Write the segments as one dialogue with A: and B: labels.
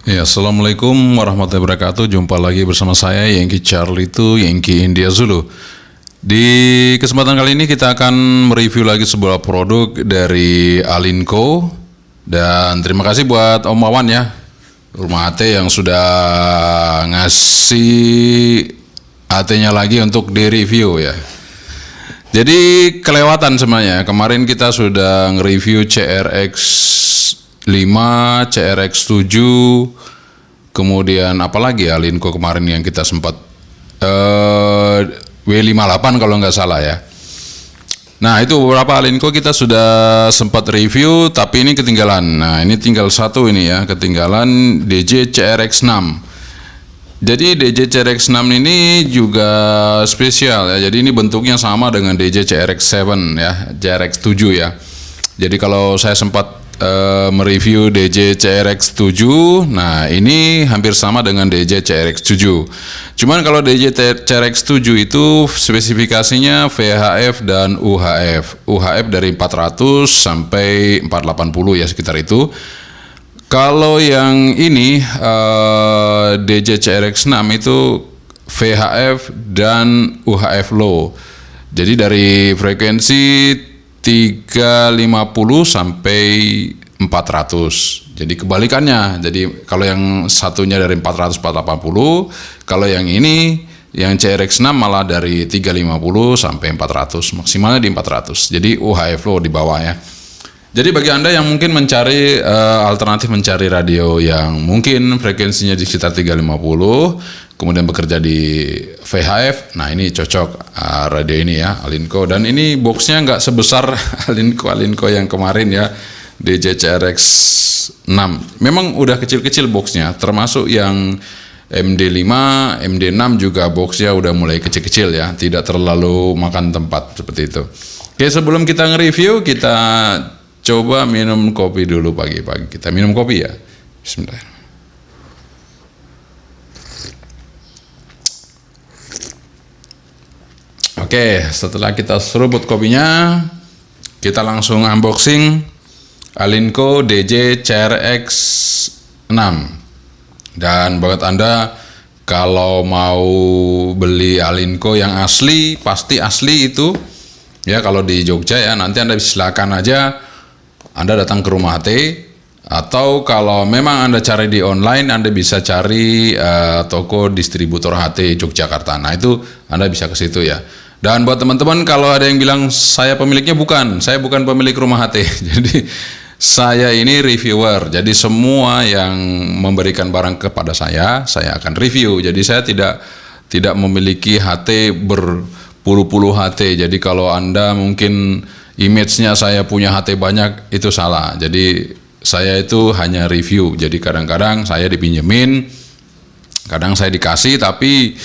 A: Ya, Assalamualaikum warahmatullahi wabarakatuh. Jumpa lagi bersama saya Yankee Charlie itu Yankee India Zulu. Di kesempatan kali ini kita akan mereview lagi sebuah produk dari Alinco. Dan terima kasih buat Om Wawan ya, Rumah AT yang sudah ngasih AT-nya lagi untuk di-review ya. Jadi kelewatan sebenarnya. Kemarin kita sudah nge-review CRX 5, CRX 7, kemudian apalagi ya Alinco kemarin yang kita sempat W58 kalau nggak salah ya. Nah itu beberapa Alinco kita sudah sempat review, tapi ini ketinggalan. Nah ini tinggal satu ini ya, ketinggalan DJ CRX 6. Jadi DJ CRX 6 ini juga spesial ya. Jadi ini bentuknya sama dengan DJ CRX 7 ya, CRX 7 ya. Jadi kalau saya sempat mereview DJ CRX 7, nah ini hampir sama dengan DJ CRX 7. Cuman kalau DJ CRX 7 itu spesifikasinya VHF dan UHF. UHF dari 400 sampai 480 ya sekitar itu. Kalau yang ini DJ CRX 6 itu VHF dan UHF low. Jadi dari frekuensi 350 sampai 400. Jadi kebalikannya. Jadi kalau yang satunya dari 400 480, kalau yang ini yang CRX 6 malah dari 350 sampai 400, maksimalnya di 400. Jadi UHF low di bawah ya. Jadi bagi Anda yang mungkin mencari alternatif mencari radio yang mungkin frekuensinya di sekitar 350, kemudian bekerja di VHF, nah ini cocok radio ini ya, Alinco. Dan ini boxnya nggak sebesar Alinco yang kemarin ya, DJ CRX 6. Memang udah kecil-kecil boxnya, termasuk yang MD5, MD6 juga boxnya udah mulai kecil-kecil ya, tidak terlalu makan tempat seperti itu. Oke, sebelum kita nge-review, kita coba minum kopi dulu pagi-pagi. Kita minum kopi ya. Bismillah. Oke, setelah kita seruput kopinya, kita langsung unboxing Alinco DJ CRX 6. Dan buat Anda kalau mau beli Alinco yang asli, pasti asli itu ya, kalau di Jogja ya, nanti Anda silakan aja Anda datang ke Rumah AT, atau kalau memang Anda cari di online, Anda bisa cari toko distributor HT Yogyakarta. Nah itu Anda bisa ke situ ya. Dan buat teman-teman kalau ada yang bilang saya pemiliknya, bukan, saya bukan pemilik Rumah HT. Jadi saya ini reviewer. Jadi semua yang memberikan barang kepada saya akan review. Jadi saya tidak memiliki HT berpuluh-puluh HT. Jadi kalau Anda mungkin image-nya saya punya HT banyak, itu salah. Jadi saya itu hanya review. Jadi kadang-kadang saya dipinjemin, kadang saya dikasih, tapi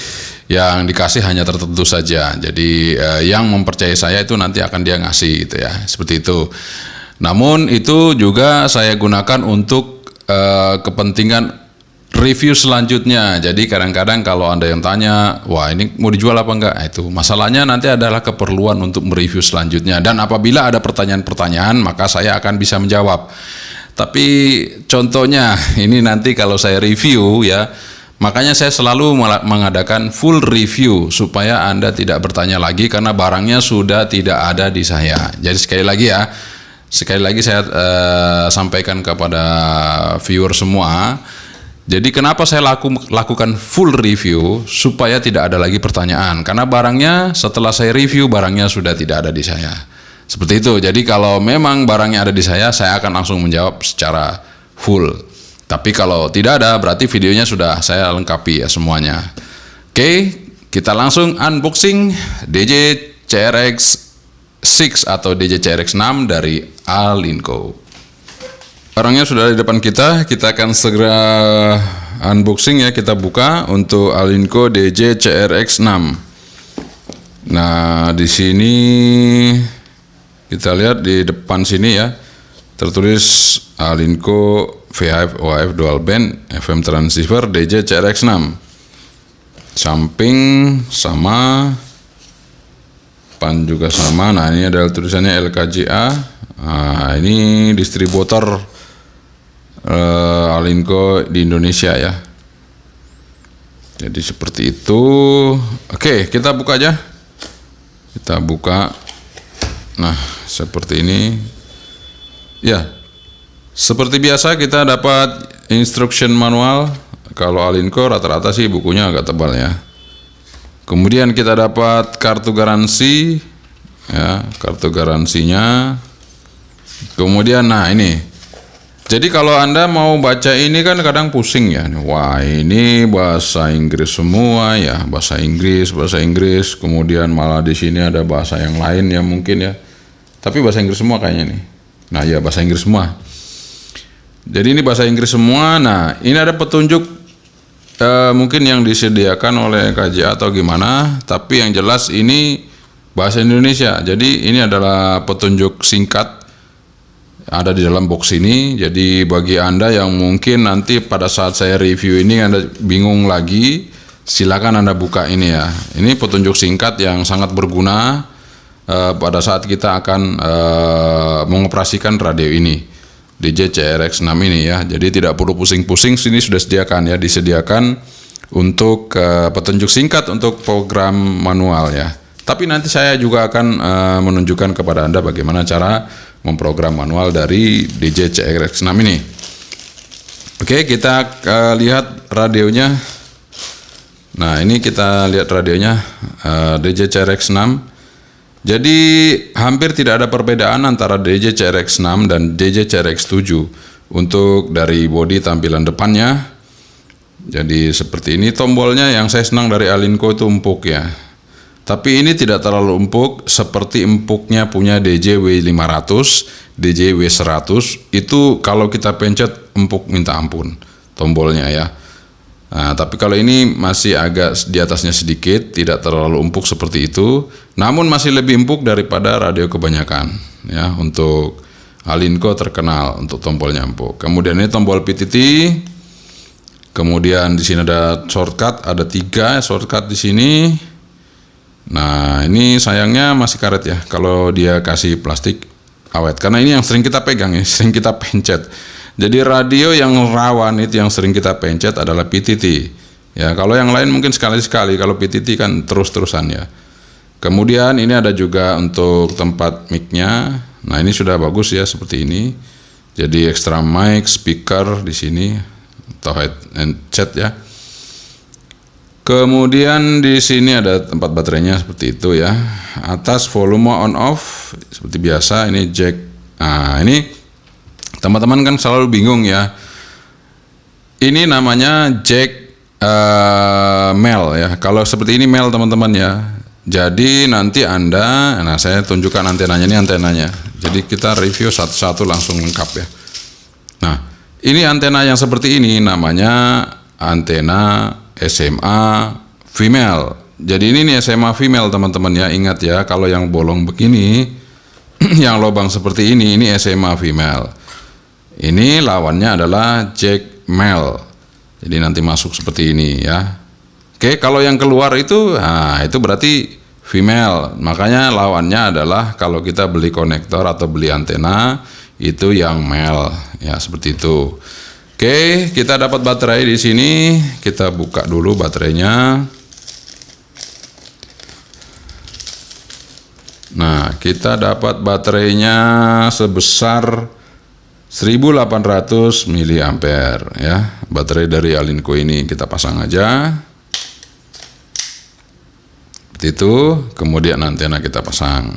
A: yang dikasih hanya tertentu saja. Jadi yang mempercayai saya itu nanti akan dia ngasih gitu ya, seperti itu. Namun itu juga saya gunakan untuk kepentingan review selanjutnya. Jadi kadang-kadang kalau Anda yang tanya, wah ini mau dijual apa enggak, itu masalahnya nanti adalah keperluan untuk mereview selanjutnya. Dan apabila ada pertanyaan-pertanyaan, maka saya akan bisa menjawab. Tapi contohnya ini nanti kalau saya review ya, makanya saya selalu mengadakan full review supaya Anda tidak bertanya lagi karena barangnya sudah tidak ada di saya. Jadi sekali lagi saya sampaikan kepada viewer semua. Jadi kenapa saya lakukan full review, supaya tidak ada lagi pertanyaan. Karena barangnya setelah saya review, barangnya sudah tidak ada di saya. Seperti itu. Jadi kalau memang barangnya ada di saya akan langsung menjawab secara full. Tapi kalau tidak ada, berarti videonya sudah saya lengkapi ya semuanya. Oke, kita langsung unboxing DJ CRX 6 atau DJ CRX 6 dari Alinco. Barangnya sudah di depan kita akan segera unboxing ya, kita buka untuk Alinco DJ CRX 6. Nah, di sini kita lihat di depan sini ya, tertulis Alinco VHF OHF dual band FM transceiver DJ CRX 6. Samping sama, depan juga sama. Nah, ini adalah tulisannya LKJA. Nah, ini distributor Alinco di Indonesia ya. Jadi seperti itu. Oke, kita buka aja. Kita buka. Nah, seperti ini. Ya, seperti biasa kita dapat instruction manual. Kalau Alinco rata-rata sih bukunya agak tebal ya. Kemudian kita dapat kartu garansi, ya, kartu garansinya. Kemudian, nah ini. Jadi kalau Anda mau baca ini kan kadang pusing ya. Wah, ini bahasa Inggris semua ya, bahasa Inggris. Kemudian malah di sini ada bahasa yang lain ya mungkin ya. Tapi bahasa Inggris semua kayaknya nih. Nah, ya bahasa Inggris semua. Jadi ini bahasa Inggris semua. Nah, ini ada petunjuk mungkin yang disediakan oleh KJA atau gimana, tapi yang jelas ini bahasa Indonesia. Jadi ini adalah petunjuk singkat ada di dalam box ini. Jadi bagi Anda yang mungkin nanti pada saat saya review ini Anda bingung lagi, silakan Anda buka ini ya. Ini petunjuk singkat yang sangat berguna pada saat kita akan mengoperasikan radio ini, DJ CRX6 ini ya. Jadi tidak perlu pusing-pusing, sini sudah disediakan untuk petunjuk singkat untuk program manual ya. Tapi nanti saya juga akan menunjukkan kepada Anda bagaimana cara memprogram manual dari DJ CRX6 ini. Oke, kita lihat radionya. Nah, ini kita lihat radionya DJ CRX6. Jadi hampir tidak ada perbedaan antara DJ CRX6 dan DJ CRX7 untuk dari bodi tampilan depannya. Jadi seperti ini tombolnya. Yang saya senang dari Alinco itu empuk ya. Tapi ini tidak terlalu empuk seperti empuknya punya DJ W500, DJ W100. Itu kalau kita pencet empuk minta ampun tombolnya ya. Nah, tapi kalau ini masih agak di atasnya sedikit, tidak terlalu empuk seperti itu. Namun masih lebih empuk daripada radio kebanyakan ya. Untuk Alinco terkenal untuk tombolnya empuk. Kemudian ini tombol PTT. Kemudian di sini ada shortcut, ada 3 shortcut di sini. Nah, ini sayangnya masih karet ya. Kalau dia kasih plastik awet, karena ini yang sering kita pegang ya, sering kita pencet. Jadi radio yang rawan itu yang sering kita pencet adalah PTT. Ya, kalau yang lain mungkin sekali-sekali, kalau PTT kan terus-terusan ya. Kemudian ini ada juga untuk tempat mic-nya. Nah, ini sudah bagus ya seperti ini. Jadi extra mic, speaker di sini atau headset ya. Kemudian di sini ada tempat baterainya seperti itu ya. Atas volume on off seperti biasa, ini jack. Nah, ini teman-teman kan selalu bingung ya. Ini namanya jack male ya. Kalau seperti ini male teman-teman ya. Jadi nanti Anda, nah saya tunjukkan antenanya, ini antenanya. Jadi kita review satu-satu langsung lengkap ya. Nah, ini antena yang seperti ini namanya antena SMA female. Jadi ini nih SMA female teman-teman ya. Ingat ya, kalau yang bolong begini, yang lubang seperti ini SMA female. Ini lawannya adalah jack male. Jadi nanti masuk seperti ini ya. Oke, kalau yang keluar itu, nah itu berarti female. Makanya lawannya adalah kalau kita beli konektor atau beli antena itu yang male ya, seperti itu. Oke, kita dapat baterai di sini. Kita buka dulu baterainya. Nah, kita dapat baterainya sebesar 1800 mAh ya. Baterai dari Alinco ini kita pasang aja. Seperti itu. Kemudian antena kita pasang.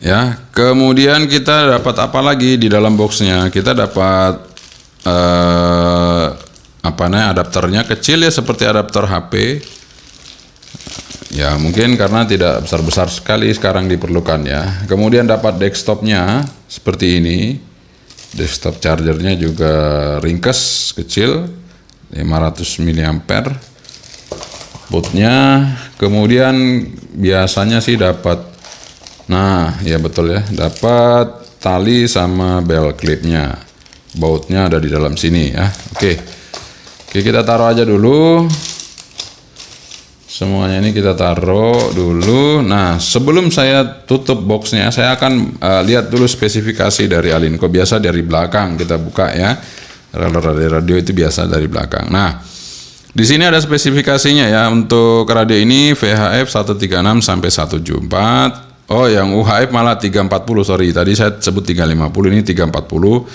A: Ya, kemudian kita dapat apa lagi di dalam boxnya? Kita dapat adapternya kecil ya, seperti adapter HP. Ya, mungkin karena tidak besar-besar sekali sekarang diperlukan ya. Kemudian dapat desktopnya seperti ini. Desktop chargernya juga ringkes, kecil, 500 mAh. Bootnya, kemudian biasanya sih dapat, nah ya betul ya, dapat tali sama belt clipnya. Bautnya ada di dalam sini ya. Oke, kita taruh aja dulu. Semuanya ini kita taruh dulu. Nah, sebelum saya tutup boxnya, saya akan lihat dulu spesifikasi dari Alinco. Biasa dari belakang kita buka ya. Radio itu biasa dari belakang. Nah, di sini ada spesifikasinya ya. Untuk radio ini VHF 136 sampai 174. Oh, yang UHF malah 340, sorry. Tadi saya sebut 350, ini 340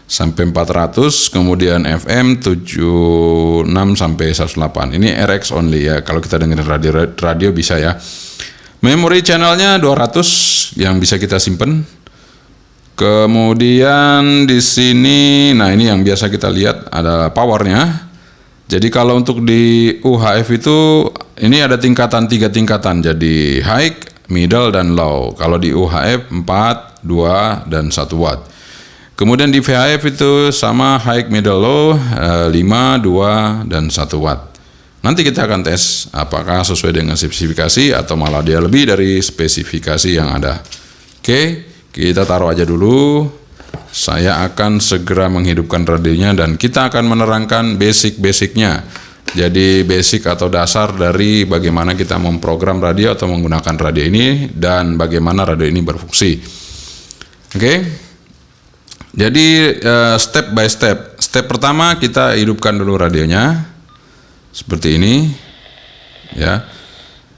A: sampai 400, kemudian FM 76 sampai 108. Ini RX only ya. Kalau kita dengerin radio bisa ya. Memori channelnya 200 yang bisa kita simpen. Kemudian di sini, nah ini yang biasa kita lihat ada powernya. Jadi kalau untuk di UHF itu ini ada tingkatan, 3 tingkatan. Jadi high, middle, dan low. Kalau di UHF 4, 2, dan 1 watt. Kemudian di VHF itu sama high, middle, low, 5, 2, dan 1 watt. Nanti kita akan tes apakah sesuai dengan spesifikasi atau malah dia lebih dari spesifikasi yang ada. Oke, kita taruh aja dulu. Saya akan segera menghidupkan radionya dan kita akan menerangkan basic-basicnya. Jadi basic atau dasar dari bagaimana kita memprogram radio atau menggunakan radio ini dan bagaimana radio ini berfungsi. Oke. Jadi step by step. Step pertama kita hidupkan dulu radionya seperti ini, ya.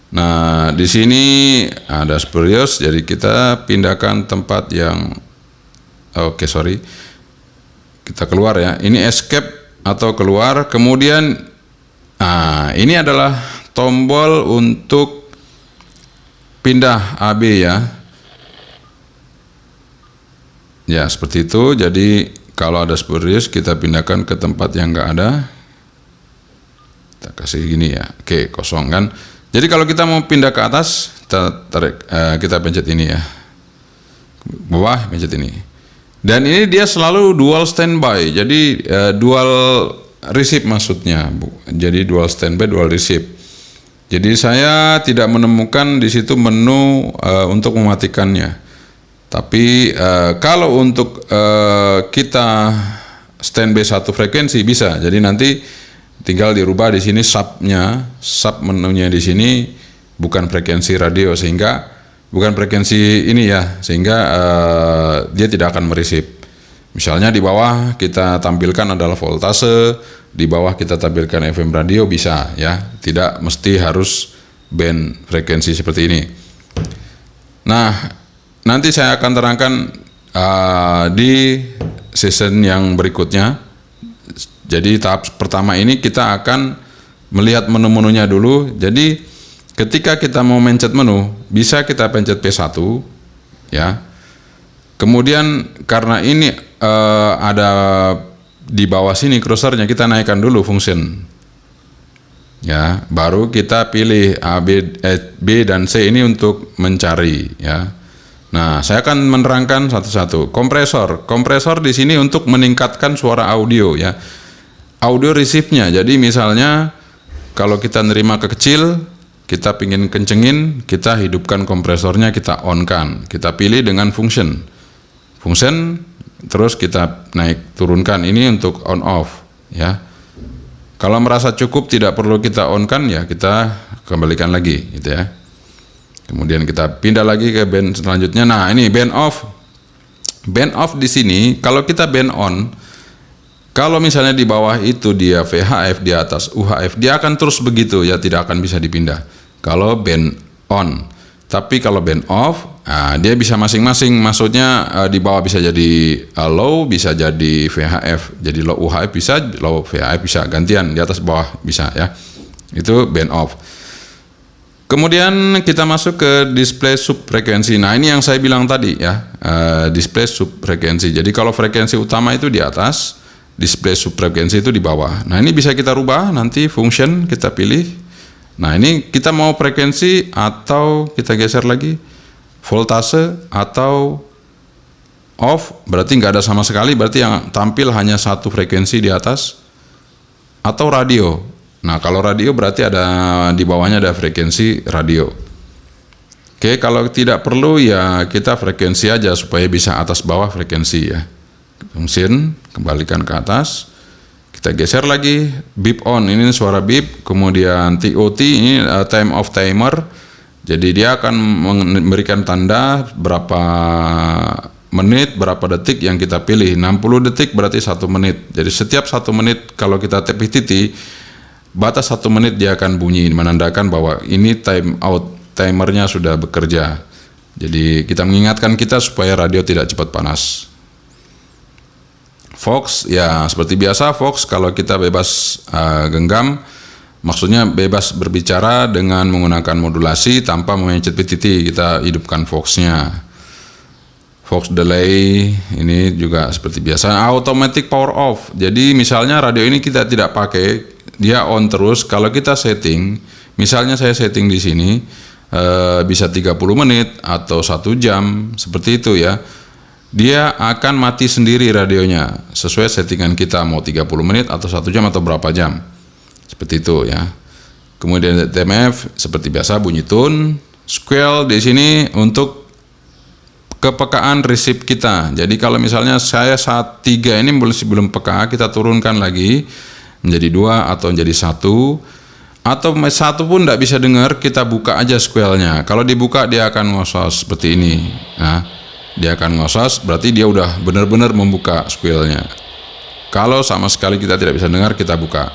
A: Nah di sini ada spurious, jadi kita pindahkan tempat yang, oke, sorry, kita keluar ya. Ini escape atau keluar. Kemudian, nah ini adalah tombol untuk pindah AB ya. Ya seperti itu. Jadi kalau ada spurious kita pindahkan ke tempat yang enggak ada. Kita kasih gini ya. Oke, kosong kan. Jadi kalau kita mau pindah ke atas, kita tarik, kita pencet ini ya. Bawah pencet ini. Dan ini dia selalu dual standby. Jadi dual receive maksudnya. Jadi dual standby, dual receive. Jadi saya tidak menemukan di situ menu untuk mematikannya. Tapi kalau untuk kita standby satu frekuensi bisa. Jadi nanti tinggal dirubah di sini sub menunya di sini bukan frekuensi radio, sehingga bukan frekuensi ini ya, sehingga dia tidak akan mereceive. Misalnya di bawah kita tampilkan adalah voltase, di bawah kita tampilkan FM radio bisa ya, tidak mesti harus band frekuensi seperti ini. Nah, nanti saya akan terangkan di season yang berikutnya. Jadi tahap pertama ini kita akan melihat menu-menunya dulu. Jadi ketika kita mau mencet menu, bisa kita pencet P1 ya. Kemudian karena ini ada di bawah sini kursornya, kita naikkan dulu function ya, baru kita pilih A, B dan C ini untuk mencari ya. Nah, saya akan menerangkan satu-satu. Kompresor di sini untuk meningkatkan suara audio ya. Audio receive-nya. Jadi misalnya kalau kita nerima kecil, kita pingin kencengin, kita hidupkan kompresornya, kita on-kan. Kita pilih dengan function, terus kita naik turunkan. Ini untuk on off ya. Kalau merasa cukup tidak perlu kita on-kan ya, kita kembalikan lagi gitu ya. Kemudian kita pindah lagi ke band selanjutnya. Nah, ini band off. Band off di sini kalau kita band on, kalau misalnya di bawah itu dia VHF, di atas UHF, dia akan terus begitu ya, tidak akan bisa dipindah. Kalau band on. Tapi kalau band off, nah, dia bisa masing-masing. Maksudnya di bawah bisa jadi low, bisa jadi VHF. Jadi low UHF bisa, low VHF bisa, gantian di atas bawah bisa ya. Itu band off. Kemudian kita masuk ke display subfrekuensi. Nah, ini yang saya bilang tadi ya, display subfrekuensi. Jadi kalau frekuensi utama itu di atas, display subfrekuensi itu di bawah. Nah, ini bisa kita rubah nanti function kita pilih. Nah, ini kita mau frekuensi atau kita geser lagi voltase atau off, berarti nggak ada sama sekali, berarti yang tampil hanya satu frekuensi di atas, atau radio. Nah, kalau radio berarti ada di bawahnya ada frekuensi radio. Oke, kalau tidak perlu ya kita frekuensi aja supaya bisa atas bawah frekuensi ya. Function, kembalikan ke atas. Kita Kita geser lagi, beep on, ini suara beep. Kemudian TOT, ini time of timer. Jadi dia akan memberikan tanda berapa menit, berapa detik yang kita pilih. 60 detik berarti 1 menit. Jadi setiap 1 menit kalau kita tap PTT, batas 1 menit dia akan bunyi, menandakan bahwa ini time out, timernya sudah bekerja. Jadi kita mengingatkan kita supaya radio tidak cepat panas. Vox, ya seperti biasa Vox kalau kita bebas genggam, maksudnya bebas berbicara dengan menggunakan modulasi tanpa memencet PTT, kita hidupkan Vox-nya. Vox delay ini juga seperti biasa. Automatic power off, jadi misalnya radio ini kita tidak pakai, dia on terus. Kalau kita setting, misalnya saya setting di sini bisa 30 menit atau 1 jam, seperti itu ya. Dia akan mati sendiri radionya sesuai settingan kita, mau 30 menit atau 1 jam atau berapa jam, seperti itu ya. Kemudian TMF seperti biasa bunyi tune. Squeal di sini untuk kepekaan receive kita. Jadi kalau misalnya saya saat 3 ini belum peka, kita turunkan lagi menjadi 2 atau menjadi 1, atau 1 pun tidak bisa dengar, kita buka aja squealnya. Kalau dibuka dia akan ngosos seperti ini. Nah, dia akan ngosos, berarti dia udah benar-benar membuka squealnya. Kalau sama sekali kita tidak bisa dengar, kita buka.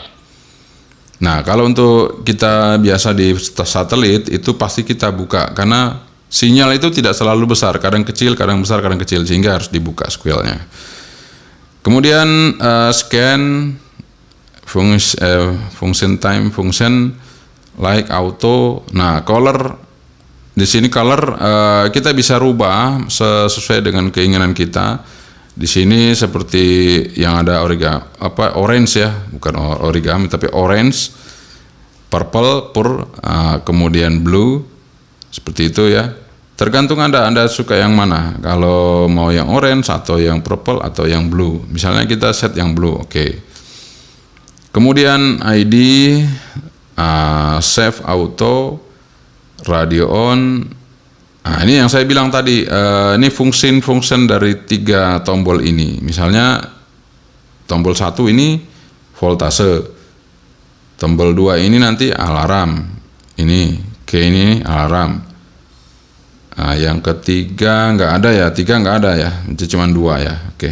A: Nah, kalau untuk kita biasa di satelit itu pasti kita buka, karena sinyal itu tidak selalu besar, kadang kecil, kadang besar, kadang kecil, sehingga harus dibuka squealnya. Kemudian scan function time, function like auto. Nah, color di sini color kita bisa rubah sesuai dengan keinginan kita. Di sini seperti yang ada orange ya, bukan origami tapi orange, purple, kemudian blue, seperti itu ya. Tergantung Anda suka yang mana. Kalau mau yang orange atau yang purple atau yang blue. Misalnya kita set yang blue, oke. Kemudian ID, save auto, radio on. Nah, ini yang saya bilang tadi, ini function dari 3 tombol ini. Misalnya tombol 1 ini voltase, tombol 2 ini nanti alarm, ini K ini alarm. Nah, yang ketiga nggak ada ya, 3 nggak ada ya, cuma 2 ya, oke.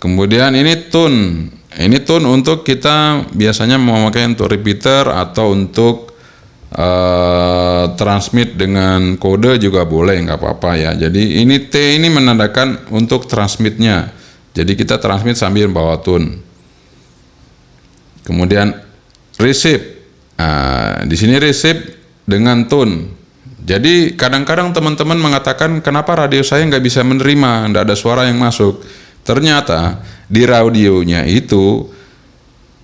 A: Kemudian ini tune. Ini tune untuk kita biasanya memakai untuk repeater atau untuk transmit dengan kode juga boleh, nggak apa-apa ya. Jadi ini T ini menandakan untuk transmitnya. Jadi kita transmit sambil bawa tune. Kemudian receive. Nah, di sini receive dengan tune. Jadi kadang-kadang teman-teman mengatakan kenapa radio saya nggak bisa menerima, nggak ada suara yang masuk. Ternyata di radionya itu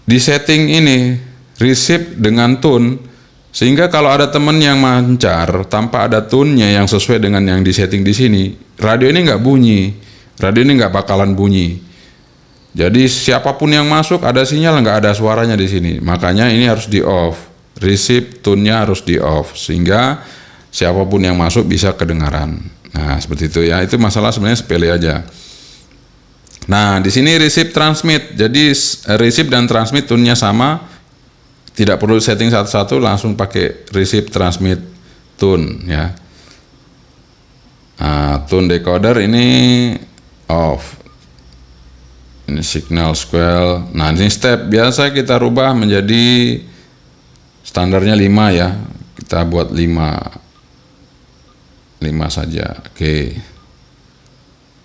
A: di setting ini receive dengan tune. Sehingga kalau ada teman yang mancar tanpa ada tune-nya yang sesuai dengan yang disetting di sini, radio ini nggak bunyi, radio ini nggak bakalan bunyi. Jadi siapapun yang masuk ada sinyal, nggak ada suaranya di sini. Makanya ini harus di off, receive tune-nya harus di off, sehingga siapapun yang masuk bisa kedengaran. Nah seperti itu ya, itu masalah sebenarnya sepele aja. Nah di sini receive transmit, jadi receive dan transmit tune-nya sama. Tidak perlu setting satu-satu, langsung pakai receive transmit tune ya. Nah, tune decoder ini off. Ini signal squeal. Nah, ini step biasa kita rubah menjadi standarnya 5 ya. Kita buat 5 saja. Oke.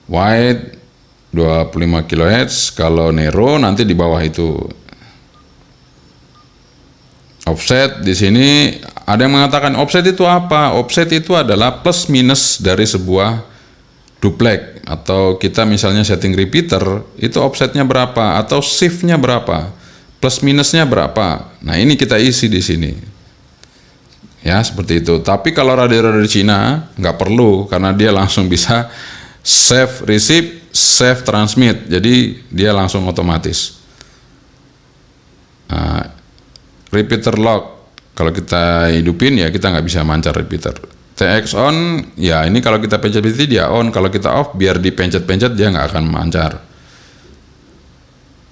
A: Wide 25 kHz, kalau narrow nanti di bawah itu. Offset di sini ada yang mengatakan offset itu apa? Offset itu adalah plus minus dari sebuah duplex, atau kita misalnya setting repeater itu offsetnya berapa atau shiftnya berapa, plus minusnya berapa. Nah ini kita isi di sini ya, seperti itu. Tapi kalau radio-radio Cina nggak perlu, karena dia langsung bisa save receive, save transmit, jadi dia langsung otomatis. Nah, repeater lock, kalau kita hidupin ya kita nggak bisa mancar repeater. TX on, ya ini kalau kita pencet PTT dia on, kalau kita off biar dipencet-pencet dia nggak akan mancar.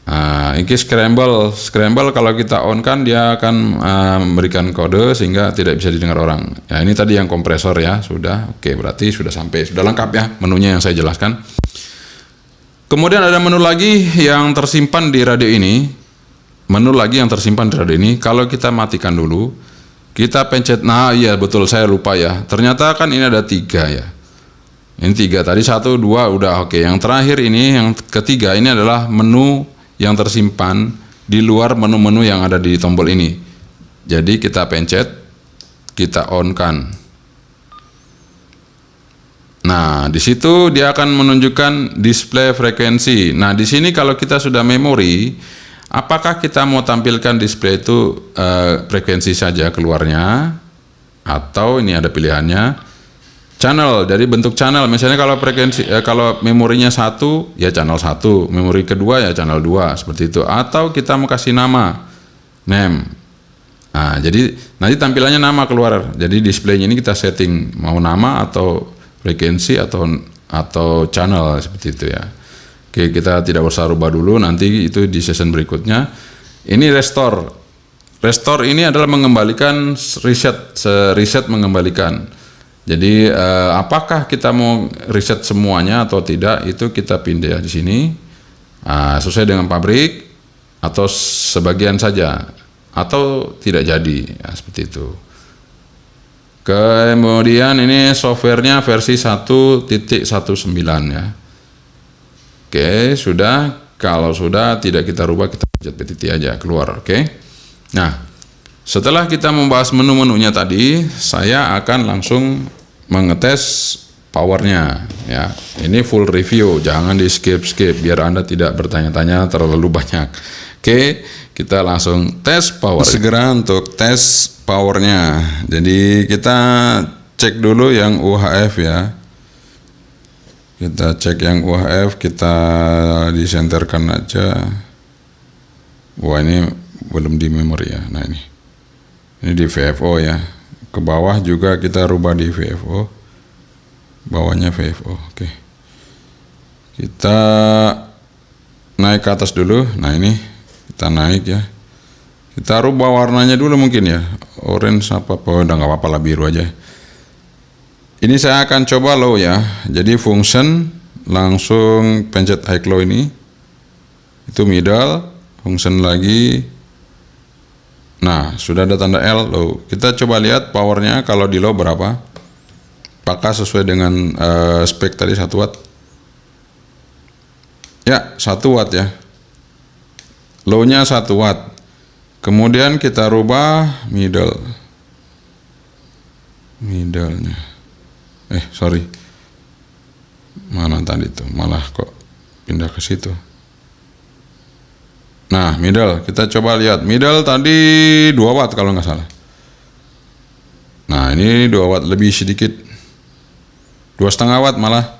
A: Nah Nah, ini scramble kalau kita on kan dia akan memberikan kode sehingga tidak bisa didengar orang. Ya, ini tadi yang kompresor ya, sudah. Oke, berarti sudah sampai, sudah lengkap ya menunya yang saya jelaskan. Kemudian ada menu lagi yang tersimpan di radio ini. Menu lagi yang tersimpan di radio ini, kalau kita matikan dulu, kita pencet, nah iya betul, saya lupa ya. Ternyata kan ini ada 3 ya. Ini 3, tadi 1, 2 udah oke. Yang terakhir ini, yang ketiga ini adalah menu yang tersimpan di luar menu-menu yang ada di tombol ini. Jadi kita pencet, kita on kan. Nah, di situ dia akan menunjukkan display frekuensi. Nah, di sini kalau kita sudah memori, apakah kita mau tampilkan display itu frekuensi saja keluarnya, atau ini ada pilihannya channel, dari bentuk channel. Misalnya kalau frekuensi kalau memorinya 1 ya channel 1, memori kedua ya channel 2, seperti itu. Atau kita mau kasih nama, name. Nah, jadi nanti tampilannya nama keluar. Jadi displaynya ini kita setting mau nama atau frekuensi atau channel, seperti itu ya. Oke, kita tidak usah rubah dulu, nanti itu di session berikutnya. Ini restore. Restore ini adalah mengembalikan reset mengembalikan. Jadi apakah kita mau reset semuanya atau tidak, itu kita pindah di sini sesuai dengan pabrik, atau sebagian saja, atau tidak jadi ya, seperti itu. Kemudian ini softwarenya versi 1.19 ya. Oke, sudah. Kalau sudah tidak kita rubah, kita pencet PTT aja, keluar. Oke. Nah, setelah kita membahas menu-menunya tadi, saya akan langsung mengetes powernya ya. Ini full review, jangan di skip biar Anda tidak bertanya-tanya terlalu banyak. Oke, kita langsung tes power. Segera untuk tes powernya. Jadi kita cek dulu yang UHF ya. Kita cek yang UHF, kita disenterkan aja. Wah, ini belum di memori ya. Nah, ini di VFO ya. Ke bawah juga kita rubah di VFO. Bawahnya VFO. Oke. Kita naik ke atas dulu. Nah, ini kita naik ya. Kita rubah warnanya dulu mungkin ya. Orange apa udah nggak apa-apa lah, biru aja. Ini saya akan coba low ya. Jadi function langsung pencet high low ini. Itu middle, function lagi. Nah, sudah ada tanda L low. Kita coba lihat powernya kalau di low berapa. Apakah sesuai dengan spek tadi 1 watt? Ya, 1 watt ya. Low-nya 1 watt. Kemudian kita rubah middle-nya. Sorry. Mana tadi tuh? Malah kok pindah ke situ. Nah, middle, kita coba lihat. Middle tadi 2 watt kalau nggak salah. Nah, ini 2 watt lebih sedikit. 2,5 watt malah.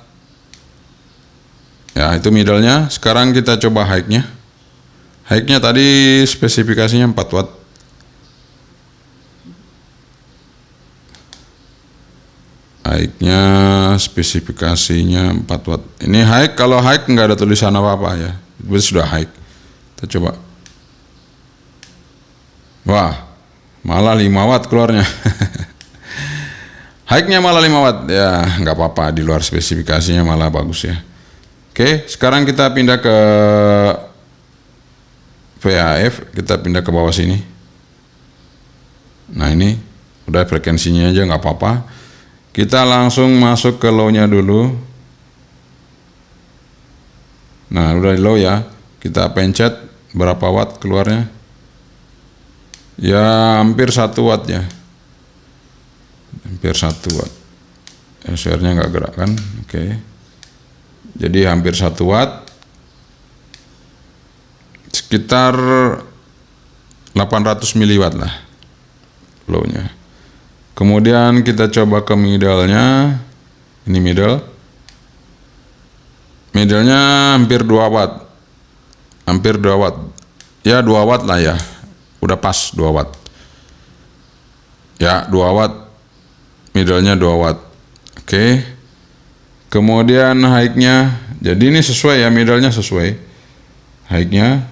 A: Ya, itu middle-nya. Sekarang kita coba high-nya. High-nya tadi spesifikasinya 4 watt. High-nya spesifikasinya 4 watt. Ini high, kalau high nggak ada tulisan apa-apa ya. Berarti sudah high. Kita coba. Wah, malah 5 watt keluarnya. High-nya malah 5 watt. Ya, nggak apa-apa, di luar spesifikasinya malah bagus ya. Oke, sekarang kita pindah ke VHF, kita pindah ke bawah sini. Nah, ini udah frekuensinya aja nggak apa-apa. Kita langsung masuk ke low-nya dulu. Nah, udah di low ya. Kita pencet berapa watt keluarnya? Ya, hampir 1 watt ya. Hampir 1 watt. SR-nya nggak gerak kan? Oke. Jadi hampir 1 watt. Sekitar 800 miliwatt lah low-nya. Kemudian kita coba ke middle-nya. Ini middle. Middle-nya hampir 2 watt. Hampir 2 watt. Ya, 2 watt lah ya. Udah pas 2 watt. Ya, 2 watt. Middle-nya 2 watt. Oke. Kemudian high-nya. Jadi ini sesuai ya, middle-nya sesuai. High-nya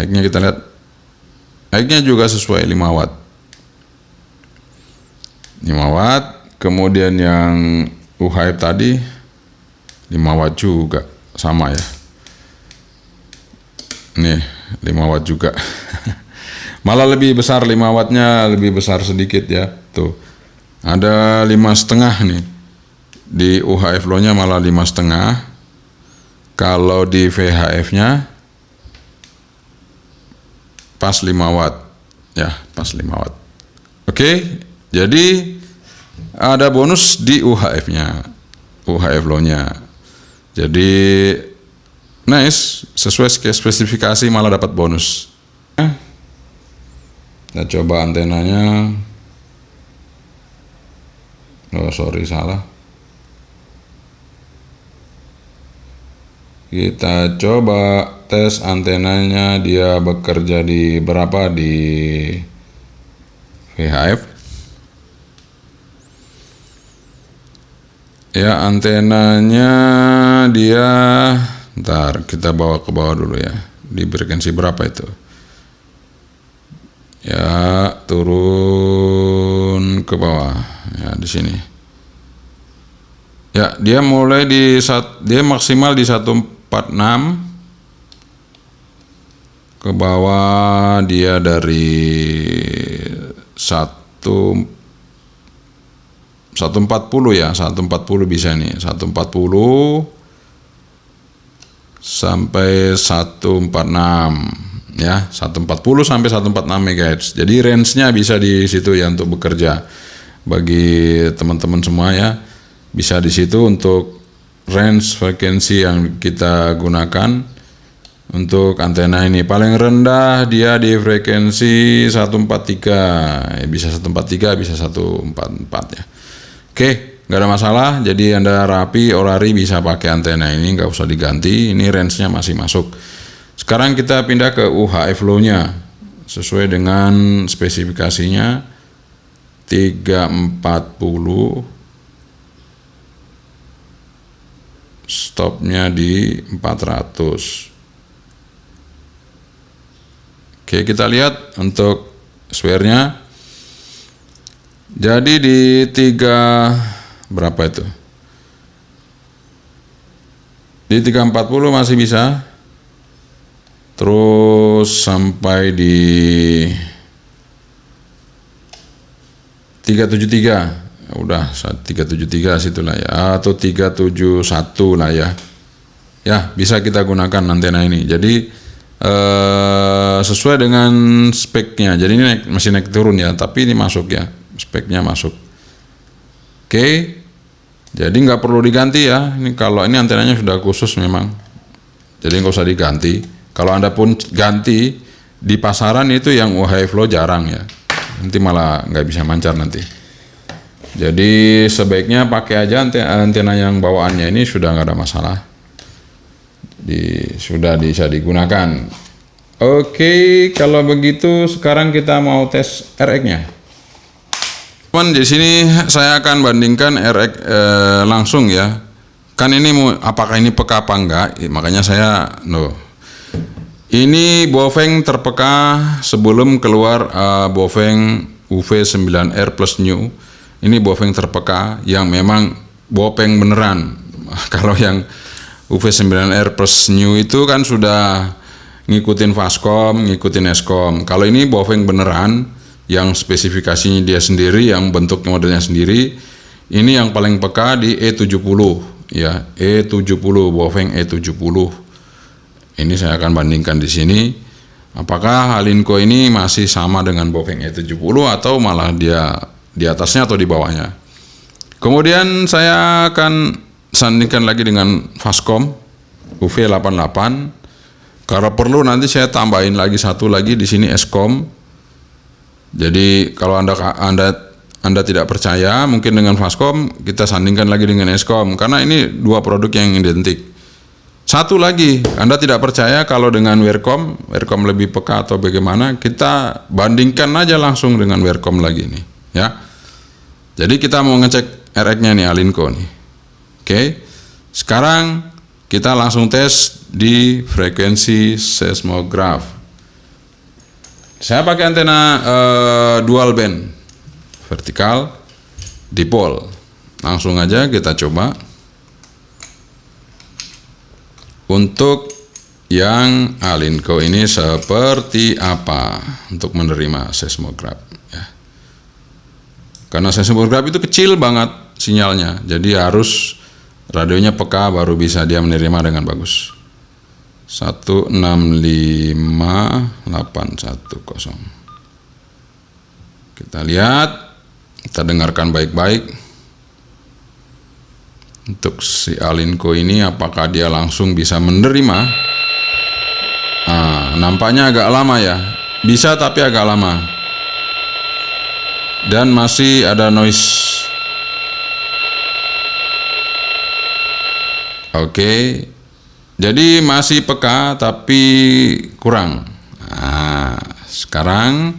A: High-nya kita lihat. High-nya juga sesuai 5 watt. 5 watt. Kemudian yang UHF tadi 5 watt juga, sama ya. Nih 5 watt juga. Malah lebih besar, 5 wattnya lebih besar sedikit ya. Tuh ada 5,5 nih di UHF low-nya, malah 5,5. Kalau di VHF nya pas 5 watt ya, pas 5 watt. Oke, jadi ada bonus di UHF nya, UHF low nya. Jadi nice, sesuai spesifikasi, malah dapat bonus. Kita coba antenanya. Oh sorry, salah. Kita coba tes antenanya, dia bekerja di berapa di VHF. Ya, antenanya dia, ntar kita bawa ke bawah dulu ya. Di frekuensi berapa itu? Ya, turun ke bawah. Ya, di sini. Ya, dia mulai dia maksimal di 146. Ke bawah dia dari 140 ya, 140 bisa nih, 140 sampai 146 ya, 140 sampai 146 MHz. Jadi range-nya bisa di situ ya untuk bekerja. Bagi teman-teman semua ya, bisa di situ untuk range frekuensi yang kita gunakan untuk antena ini. Paling rendah dia di frekuensi 143, bisa 143, bisa 144 ya. Oke, nggak ada masalah. Jadi Anda rapi, orari bisa pakai antena ini, nggak usah diganti. Ini range-nya masih masuk. Sekarang kita pindah ke UHF low-nya sesuai dengan spesifikasinya 340, stopnya di 400. Oke, kita lihat untuk swear-nya. Jadi di 3 berapa itu? Di 340 masih bisa. Terus sampai di 373. Udah 373 situlah ya, atau 371 lah ya. Ya, bisa kita gunakan antena ini. Jadi sesuai dengan speknya. Jadi ini masih naik turun ya, tapi ini masuk ya, speknya masuk. Oke, jadi nggak perlu diganti ya. Ini kalau ini antenanya sudah khusus memang, jadi nggak usah diganti. Kalau Anda pun ganti di pasaran itu yang UHF low jarang ya, nanti malah nggak bisa mancar nanti. Jadi sebaiknya pakai aja antena yang bawaannya ini, sudah nggak ada masalah. Sudah bisa digunakan. Oke, kalau begitu sekarang kita mau tes RX-nya. Teman, di sini saya akan bandingkan RX langsung ya. Kan ini apakah ini peka apa enggak? Makanya saya Ini Baofeng terpeka sebelum keluar Baofeng UV9R Plus New. Ini Baofeng terpeka yang memang Baofeng beneran. Kalau yang UV9R Plus New itu kan sudah ngikutin Fastcom, ngikutin Escom. Kalau ini Baofeng beneran, yang spesifikasinya dia sendiri, yang bentuk modelnya sendiri. Ini yang paling peka di E70 ya, E70, Baofeng E70. Ini saya akan bandingkan di sini. Apakah Alinco ini masih sama dengan Baofeng E70 atau malah dia di atasnya atau di bawahnya. Kemudian saya akan sandingkan lagi dengan Fastcom UV88. Kalau perlu nanti saya tambahin lagi satu lagi di sini Escom. Jadi kalau Anda tidak percaya mungkin dengan Fastcom, kita sandingkan lagi dengan Escom karena ini dua produk yang identik. Satu lagi, Anda tidak percaya kalau dengan Wercom lebih peka atau bagaimana, kita bandingkan aja langsung dengan Wercom lagi nih ya. Jadi kita mau ngecek RX-nya nih, Alinco nih. Oke. Sekarang kita langsung tes di frekuensi seismograf. Saya pakai antena dual band vertikal dipol. Langsung aja kita coba. Untuk yang Alinco ini seperti apa untuk menerima seismograf ya. Karena seismograf itu kecil banget sinyalnya, jadi harus radionya peka baru bisa dia menerima dengan bagus. 165810. Kita lihat, kita dengarkan baik-baik. Untuk si Alinco ini apakah dia langsung bisa menerima? Nampaknya agak lama ya. Bisa tapi agak lama. Dan masih ada noise. Oke. Jadi masih peka tapi kurang. Sekarang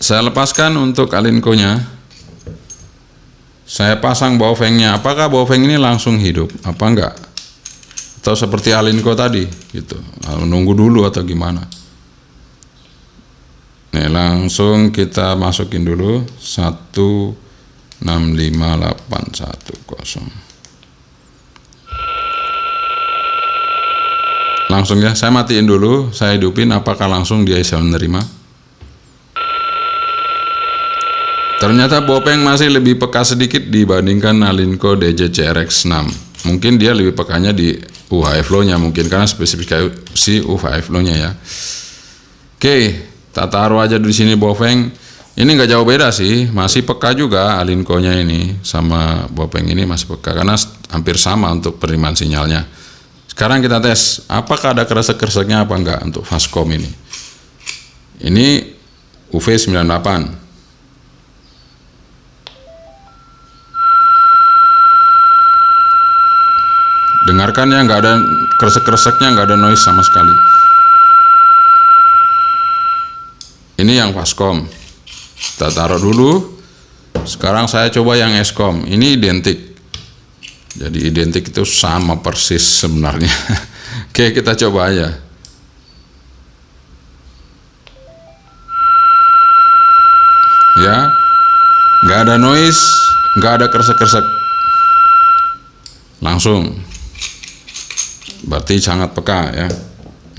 A: saya lepaskan untuk Alinco-nya. Saya pasang bawfengnya. Apakah bawfeng ini langsung hidup? Apa enggak? Atau seperti Alinco tadi gitu. Nunggu dulu atau gimana? Nih langsung kita masukin dulu 165810. Langsung ya, saya matiin dulu, saya hidupin, apakah langsung dia bisa menerima? Ternyata bawfeng masih lebih peka sedikit dibandingkan Alinco DJ-CRX6. Mungkin dia lebih pekanya di UHF low-nya, mungkin karena spesifikasi UHF low-nya ya. Oke, kita taruh aja di sini bawfeng. Ini nggak jauh beda sih, masih peka juga Alinco-nya ini sama bawfeng ini masih peka karena hampir sama untuk penerimaan sinyalnya. Sekarang kita tes, apakah ada kresek-kreseknya apa enggak untuk Fastcom ini. Ini UV98. Dengarkan ya, nggak ada kresek-kreseknya, nggak ada noise sama sekali. Ini yang Fastcom. Kita taruh dulu. Sekarang saya coba yang Escom. Ini identik. Jadi identik itu sama persis sebenarnya. Oke, kita coba aja. Ya, nggak ada noise, nggak ada kresek-kresek. Langsung. Berarti sangat peka ya.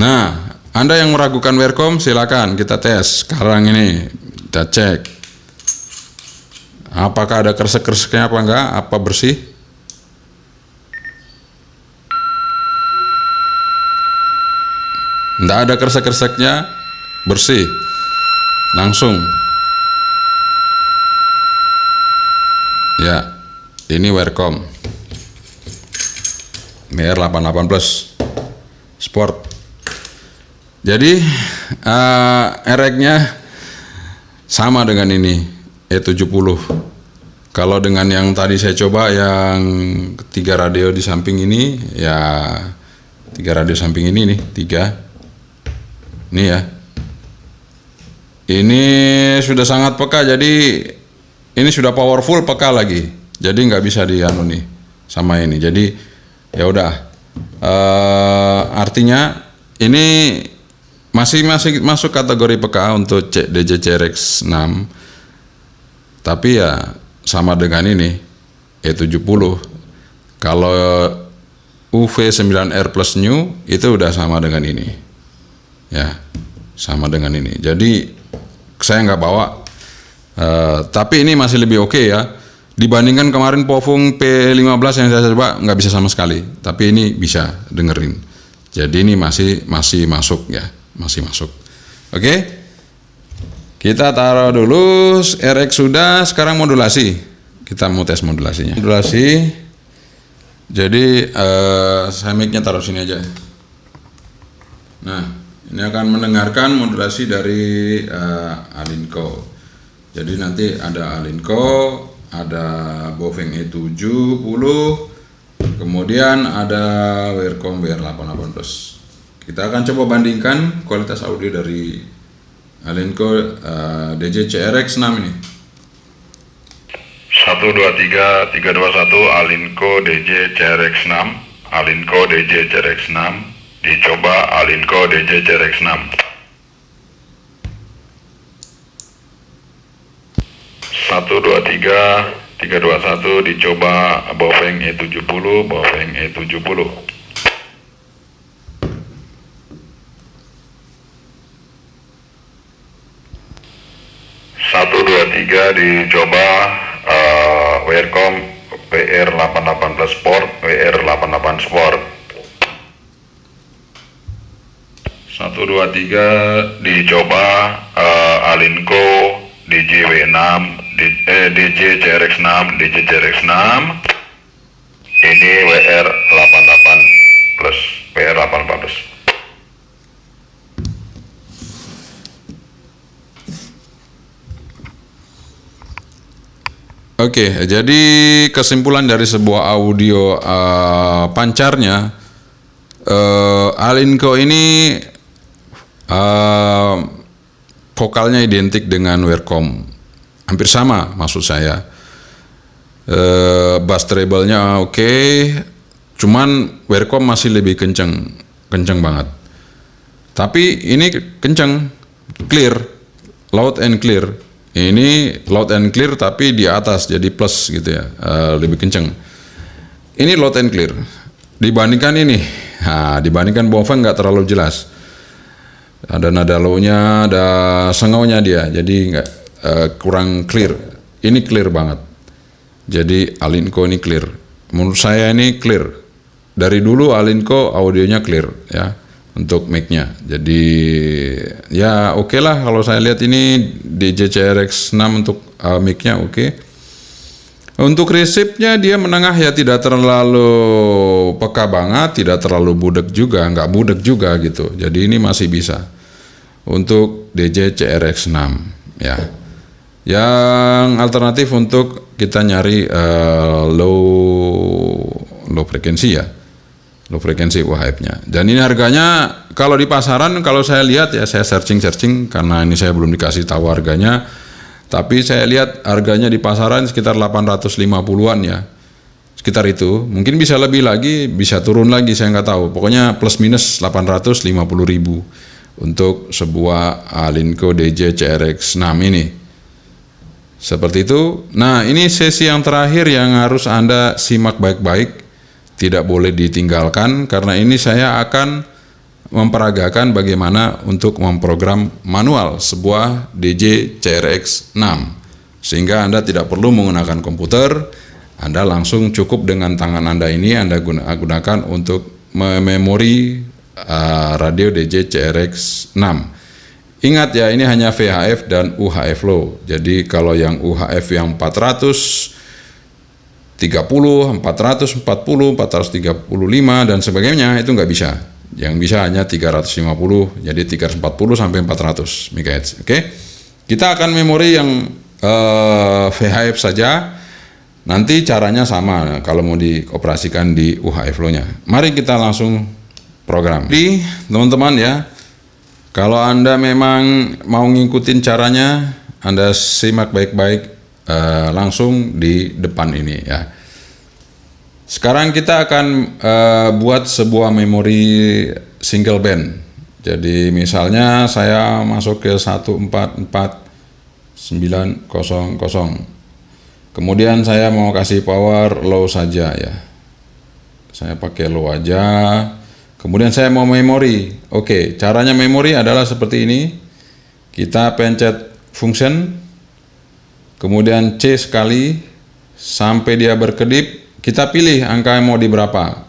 A: Nah, Anda yang meragukan Wearcom, silakan kita tes. Sekarang ini kita cek. Apakah ada kresek-kreseknya apa enggak? Apa bersih? Enggak ada kresek-kreseknya, bersih. Langsung. Ya, ini Wearcom. WR88 Plus Sport. Jadi RX-nya sama dengan ini E70. Kalau dengan yang tadi saya coba yang 3 radio di samping ini, ya 3 radio samping ini nih, 3. Ini ya. Ini sudah sangat peka, jadi ini sudah powerful peka lagi. Jadi nggak bisa dianu nih sama ini. Jadi ya udah, artinya ini masih masuk kategori peka untuk DJ-CRX6, tapi ya sama dengan ini E70. Kalau UV9R Plus New itu udah sama dengan ini, ya sama dengan ini. Jadi saya nggak bawa, tapi ini masih lebih oke ya. Dibandingkan kemarin Pofung P15 yang saya coba nggak bisa sama sekali, tapi ini bisa dengerin. Jadi ini masih masuk ya, masih masuk. Oke, kita taruh dulu RX sudah. Sekarang modulasi, kita mau tes modulasinya. Modulasi. Jadi saya mic-nya taruh sini aja. Nah, ini akan mendengarkan modulasi dari Alinco. Jadi nanti ada Alinco, ada bawfeng E70, kemudian ada Wearcom WR88 Plus. Kita akan coba bandingkan kualitas audio dari Alinco DJ-CRX6 ini.
B: 1 2 3 3 2 1 Alinco DJ-CRX6. Alinco DJ-CRX6. Dicoba Alinco DJ-CRX6. 123 321 dicoba Baofeng E70, Baofeng E70. 123 dicoba WRCOM WR88 plus Sport, WR88 Sport. 123 dicoba Alinco DJW6, DJ CRX6, DJ CRX6. Ini WR88 plus, WR88 plus.
A: Oke, jadi kesimpulan dari sebuah audio pancarnya, Alinco ini vokalnya identik dengan WRCOM, hampir sama maksud saya. Bass treble-nya oke, cuman WRCOM masih lebih kenceng banget. Tapi ini kenceng, clear, loud and clear. Ini loud and clear tapi di atas jadi plus gitu ya, lebih kenceng. Ini loud and clear dibandingkan ini. Nah, dibandingkan Baofeng nggak terlalu jelas. Ada nada low-nya, ada sengaunya dia, jadi nggak kurang clear. Ini clear banget. Jadi Alinco ini clear. Menurut saya ini clear. Dari dulu Alinco audionya clear ya. Untuk mic-nya, jadi ya oke lah kalau saya lihat ini DJ CRX6 untuk mic-nya oke. Untuk resipnya dia menengah ya, tidak terlalu peka banget, tidak terlalu budek juga, nggak budek juga gitu. Jadi ini masih bisa untuk DJ CRX6 ya. Yang alternatif untuk kita nyari low frekuensi ya. Low frekuensi UHF-nya. Dan ini harganya kalau di pasaran, kalau saya lihat ya, saya searching karena ini saya belum dikasih tahu harganya. Tapi saya lihat harganya di pasaran sekitar 850-an ya. Sekitar itu. Mungkin bisa lebih lagi, bisa turun lagi, saya nggak tahu. Pokoknya plus minus 850.000 untuk sebuah Alinco DJ CRX6 ini. Seperti itu. Nah, ini sesi yang terakhir yang harus Anda simak baik-baik. Tidak boleh ditinggalkan karena ini saya akan memperagakan bagaimana untuk memprogram manual sebuah DJ CRX6 sehingga Anda tidak perlu menggunakan komputer. Anda langsung cukup dengan tangan Anda ini Anda gunakan untuk memori radio DJ CRX6. Ingat ya, ini hanya VHF dan UHF low. Jadi kalau yang UHF yang 430, 440, 435 dan sebagainya itu nggak bisa. Yang bisa hanya 350, jadi 340 sampai 400 MHz. Oke. Kita akan memori yang VHF saja. Nanti caranya sama kalau mau dioperasikan di UHF low-nya. Mari kita langsung program. Jadi teman-teman ya, kalau Anda memang mau ngikutin caranya, Anda simak baik-baik langsung di depan ini ya. Sekarang kita akan buat sebuah memori single band. Jadi misalnya saya masuk ke 144900. Kemudian saya mau kasih power low saja ya. Saya pakai low aja. Kemudian saya mau memori. Oke, caranya memori adalah seperti ini. Kita pencet function. Kemudian C sekali sampai dia berkedip, kita pilih angka yang mau di berapa.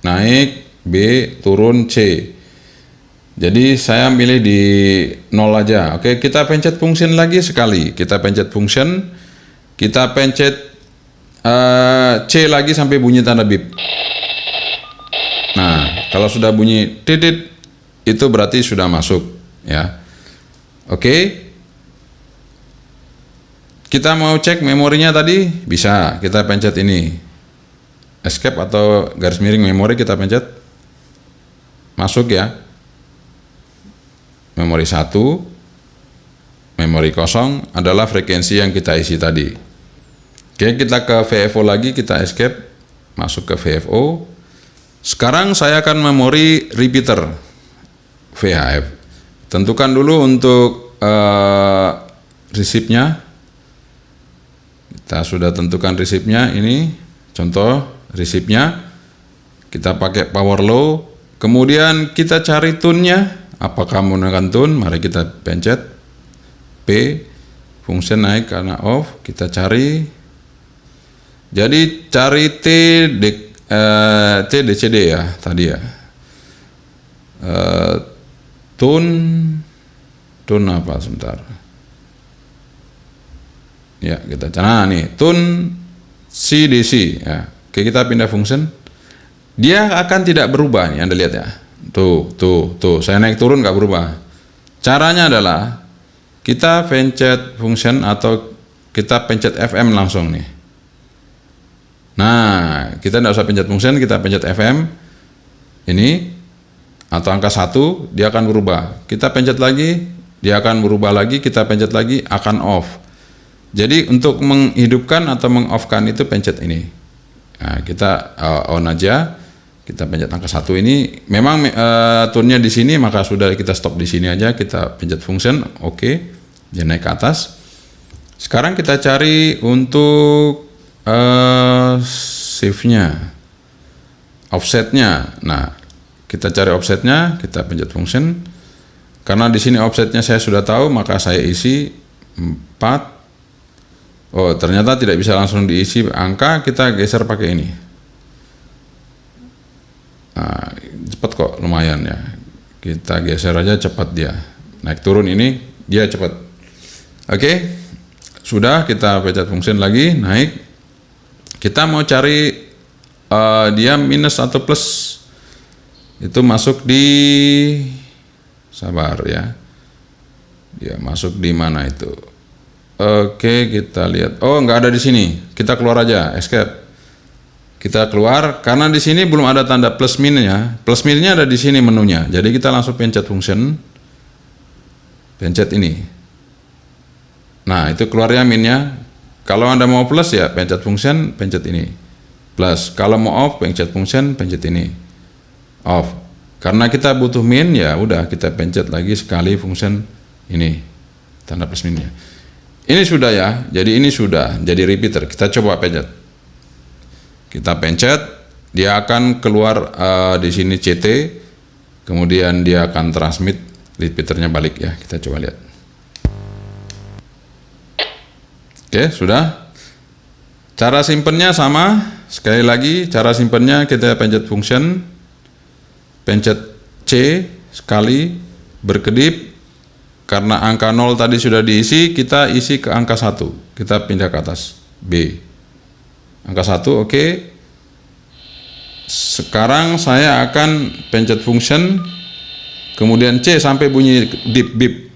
A: Naik, B, turun, C. Jadi saya pilih di 0 aja. Oke, kita pencet function lagi sekali. Kita pencet function, kita pencet C lagi sampai bunyi tanda bip. Nah, kalau sudah bunyi titit, itu berarti sudah masuk ya. Oke. Kita mau cek memorinya tadi, bisa kita pencet ini. Escape atau garis miring memori kita pencet. Masuk ya. Memori 1, memori kosong adalah frekuensi yang kita isi tadi. Oke, kita ke VFO lagi, kita escape, masuk ke VFO. Sekarang saya akan memori repeater VHF. Tentukan dulu untuk resipnya. Kita sudah tentukan resipnya, ini contoh resipnya. Kita pakai power low, kemudian kita cari tune-nya. Apakah menggunakan tune? Mari kita pencet P, function naik karena off, kita cari. Jadi cari TDCD ya tadi ya. Tune apa sebentar. Ya, kita cari nih, tune CDC ya. Oke, kita pindah function. Dia akan tidak berubah nih, Anda lihat ya. Tuh. Saya naik turun nggak berubah. Caranya adalah kita pencet function atau kita pencet FM langsung nih. Nah, kita tidak usah pencet function, kita pencet FM ini atau angka 1, dia akan berubah. Kita pencet lagi, dia akan berubah lagi, kita pencet lagi, akan off. Jadi untuk menghidupkan atau mengoffkan itu pencet ini. Nah, kita on aja, kita pencet angka 1 ini. Memang tune-nya di sini, maka sudah kita stop di sini aja, kita pencet function, oke, dia naik ke atas. Sekarang kita cari untuk shift-nya, offset-nya. Nah, kita cari offset-nya, kita pencet function. Karena di sini offset-nya saya sudah tahu, maka saya isi 4. Oh, ternyata tidak bisa langsung diisi angka, kita geser pakai ini. Nah, cepat kok, lumayan ya. Kita geser aja, cepat dia. Naik turun ini, dia cepat. Oke, sudah, kita pencet function lagi, naik. Kita mau cari dia minus atau plus. Itu masuk di, sabar ya. Dia masuk di mana itu? Oke, kita lihat. Oh, nggak ada di sini. Kita keluar aja, escape. Kita keluar karena di sini belum ada tanda plus minnya. Plus minnya ada di sini menunya. Jadi kita langsung pencet function. Pencet ini. Nah, itu keluarnya minnya. Kalau Anda mau plus ya pencet function, pencet ini. Plus. Kalau mau off, pencet function, pencet ini. Off. Karena kita butuh min, ya udah kita pencet lagi sekali function ini. Tanda plus minnya. Ini sudah ya, jadi ini sudah jadi repeater. Kita coba pencet. Kita pencet, dia akan keluar di sini CT, kemudian dia akan transmit repeaternya balik ya. Kita coba lihat. Oke, sudah. Cara simpennya sama. Sekali lagi, cara simpennya kita pencet function, pencet C sekali, berkedip. Karena angka 0 tadi sudah diisi, kita isi ke angka 1. Kita pindah ke atas, B. Angka 1, oke. Sekarang saya akan pencet function, kemudian C sampai bunyi bip.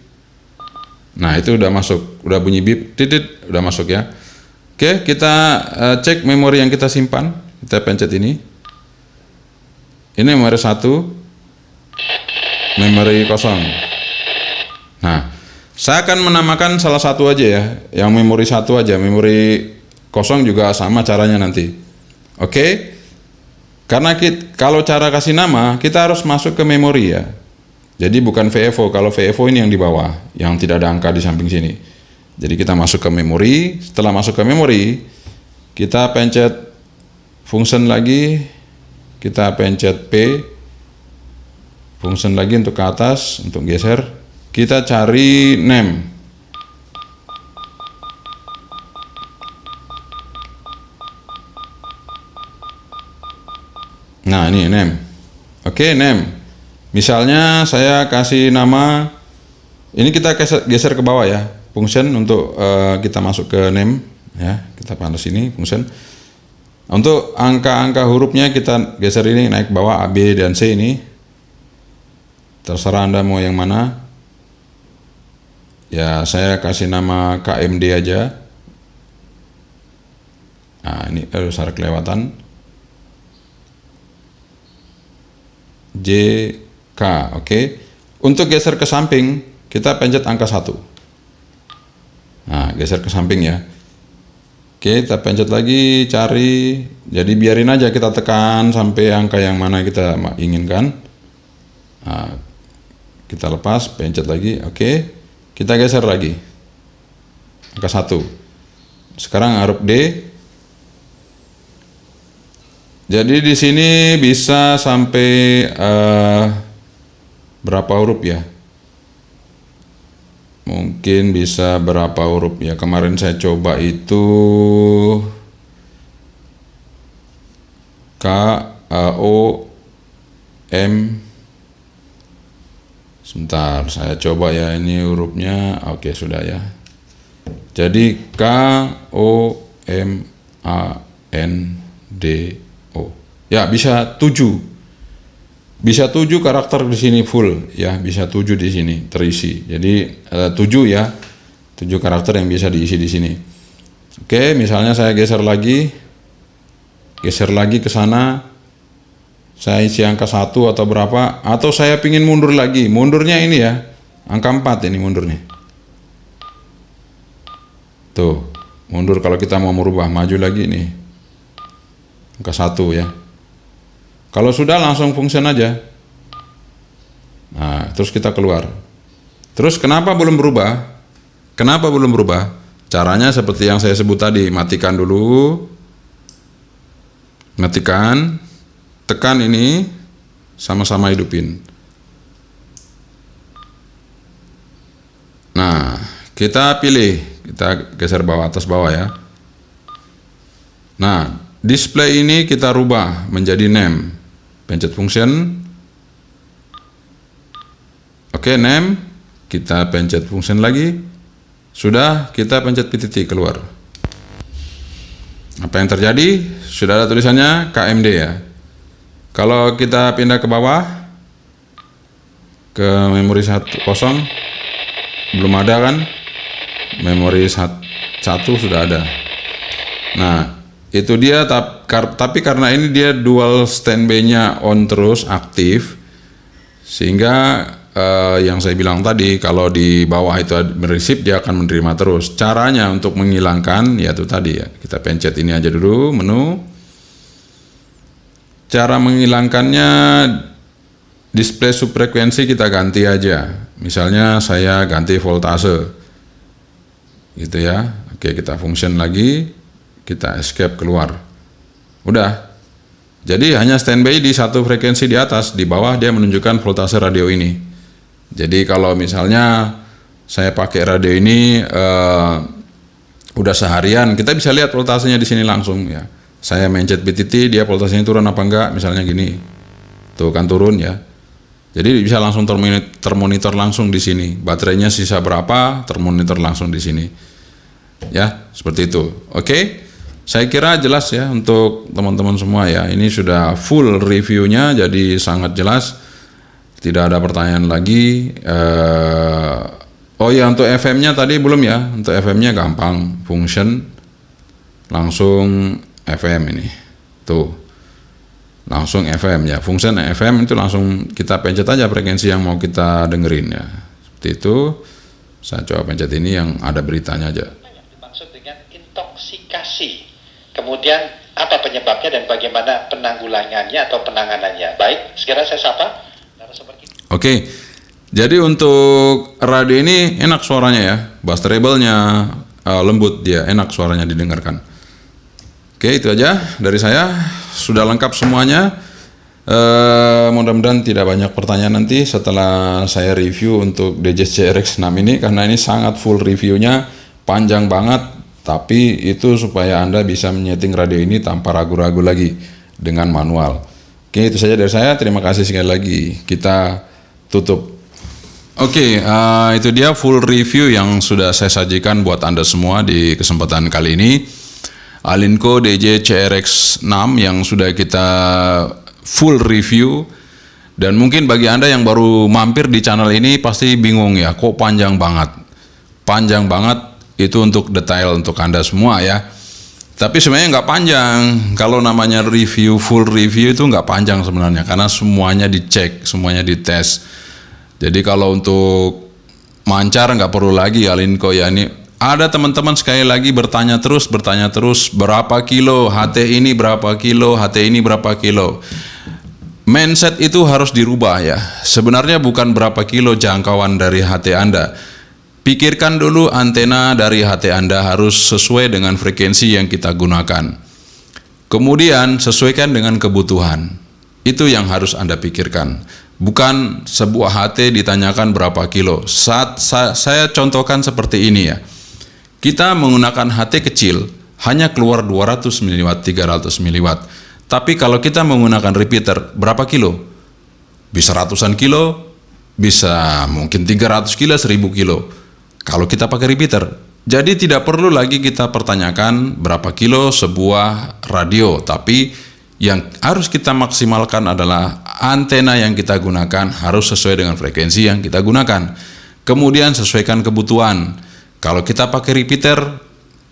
A: Nah, itu udah masuk, udah bunyi bip, titit, udah masuk ya. Oke, kita cek memori yang kita simpan. Kita pencet ini. Ini memori 1, memori kosong. Nah, saya akan menamakan salah satu aja ya, yang memori 1 aja, memori kosong juga sama caranya nanti. Oke, karena kalau cara kasih nama, kita harus masuk ke memori ya. Jadi bukan VFO, kalau VFO ini yang di bawah, yang tidak ada angka di samping sini. Jadi kita masuk ke memori, setelah masuk ke memori, kita pencet function lagi, kita pencet P, function lagi untuk ke atas, untuk geser. Kita cari name. Nah, ini name. Oke, name. Misalnya saya kasih nama, ini kita geser ke bawah ya, function untuk kita masuk ke name ya. Kita panas ini function. Untuk angka-angka hurufnya kita geser ini naik ke bawah, A, B, dan C ini. Terserah Anda mau yang mana. Ya, saya kasih nama KMD aja. Nah, ini harus kelewatan. JK, oke. Untuk geser ke samping, kita pencet angka 1. Nah, geser ke samping ya. Oke, kita pencet lagi, cari. Jadi biarin aja kita tekan sampai angka yang mana kita inginkan. Nah, kita lepas, pencet lagi, oke. Kita geser lagi angka 1. Sekarang huruf D. Jadi di sini bisa sampai berapa huruf ya? Mungkin bisa berapa huruf ya? Kemarin saya coba itu K, A, O, M. Sebentar, saya coba ya, ini hurufnya. Oke, sudah ya. Jadi K, O, M, A, N, D, O. Ya, bisa 7. Bisa 7 karakter di sini full ya, bisa 7 di sini terisi. Jadi 7 ya. 7 karakter yang bisa diisi di sini. Oke, misalnya saya geser lagi ke sana. Saya isi angka 1 atau berapa, atau saya pingin mundur lagi. Mundurnya ini ya. Angka 4 ini mundurnya. Tuh, mundur kalau kita mau merubah, maju lagi nih. Angka 1 ya. Kalau sudah langsung function aja. Nah, terus kita keluar. Terus kenapa belum berubah? Kenapa belum berubah? Caranya seperti yang saya sebut tadi, matikan dulu. Matikan, tekan ini, sama-sama hidupin. Nah, kita pilih, kita geser bawah atas bawah ya. Nah, display ini kita rubah menjadi name. Pencet function. Oke, name. Kita pencet function lagi. Sudah, kita pencet PTT keluar. Apa yang terjadi? Sudah ada tulisannya KMD ya. Kalau kita pindah ke bawah ke memori 1 kosong, belum ada kan? Memori 1 sudah ada. Nah, itu dia, tapi karena ini dia dual standby-nya on terus aktif, sehingga yang saya bilang tadi, kalau di bawah itu mereceive, dia akan menerima terus. Caranya untuk menghilangkan yaitu tadi ya, kita pencet ini aja dulu, menu. Cara menghilangkannya, display subfrekuensi kita ganti aja. Misalnya saya ganti voltase gitu ya. Oke, kita function lagi, kita escape keluar. Udah. Jadi hanya standby di satu frekuensi di atas, di bawah dia menunjukkan voltase radio ini. Jadi kalau misalnya saya pakai radio ini udah seharian, kita bisa lihat voltasenya di sini langsung ya. Saya mencet PTT, dia voltasenya turun apa enggak, misalnya gini. Tuh kan turun ya. Jadi bisa langsung termonitor langsung di sini. Baterainya sisa berapa, termonitor langsung di sini. Ya, seperti itu. Oke. Saya kira jelas ya untuk teman-teman semua ya. Ini sudah full reviewnya, jadi sangat jelas. Tidak ada pertanyaan lagi. Oh ya, untuk FM-nya tadi belum ya. Untuk FM-nya gampang, function langsung FM ini. Tuh. Langsung FM ya. Function FM itu langsung kita pencet aja frekuensi yang mau kita dengerin ya. Seperti itu. Saya coba pencet ini yang ada beritanya aja.
C: Dimaksud dengan intoksikasi. Kemudian apa penyebabnya dan bagaimana penanggulangannya atau penanganannya. Baik, sekarang saya sapa.
A: Oke, jadi untuk radio ini enak suaranya ya, bass treble-nya lembut dia, enak suaranya didengarkan. Oke, itu aja dari saya, sudah lengkap semuanya. Mudah-mudahan tidak banyak pertanyaan nanti setelah saya review untuk DJI CRX 6 ini, karena ini sangat full reviewnya, panjang banget, tapi itu supaya Anda bisa menyeting radio ini tanpa ragu-ragu lagi dengan manual. Oke, itu saja dari saya, terima kasih sekali lagi, kita tutup. Oke, itu dia full review yang sudah saya sajikan buat Anda semua di kesempatan kali ini. Alinco DJI CRX 6 yang sudah kita full review. Dan mungkin bagi Anda yang baru mampir di channel ini pasti bingung ya, kok panjang banget. Panjang banget itu untuk detail untuk Anda semua ya. Tapi sebenarnya nggak panjang. Kalau namanya review, full review itu nggak panjang sebenarnya, karena semuanya dicek, semuanya dites. Jadi kalau untuk mancar nggak perlu lagi Alinco ya. Ini ada teman-teman sekali lagi bertanya terus berapa kilo HT ini, berapa kilo HT ini, berapa kilo. Mindset itu harus dirubah ya. Sebenarnya bukan berapa kilo jangkauan dari HT Anda. Pikirkan dulu antena dari HT Anda harus sesuai dengan frekuensi yang kita gunakan. Kemudian sesuaikan dengan kebutuhan. Itu yang harus Anda pikirkan. Bukan sebuah HT ditanyakan berapa kilo. Saat saya contohkan seperti ini ya. Kita menggunakan HT kecil hanya keluar 200 mW, 300 mW. Tapi kalau kita menggunakan repeater berapa kilo? Bisa ratusan kilo, bisa mungkin 300 kilo, 1000 kilo. Kalau kita pakai repeater. Jadi tidak perlu lagi kita pertanyakan berapa kilo sebuah radio. Tapi yang harus kita maksimalkan adalah antena yang kita gunakan harus sesuai dengan frekuensi yang kita gunakan. Kemudian sesuaikan kebutuhan. Kalau kita pakai repeater,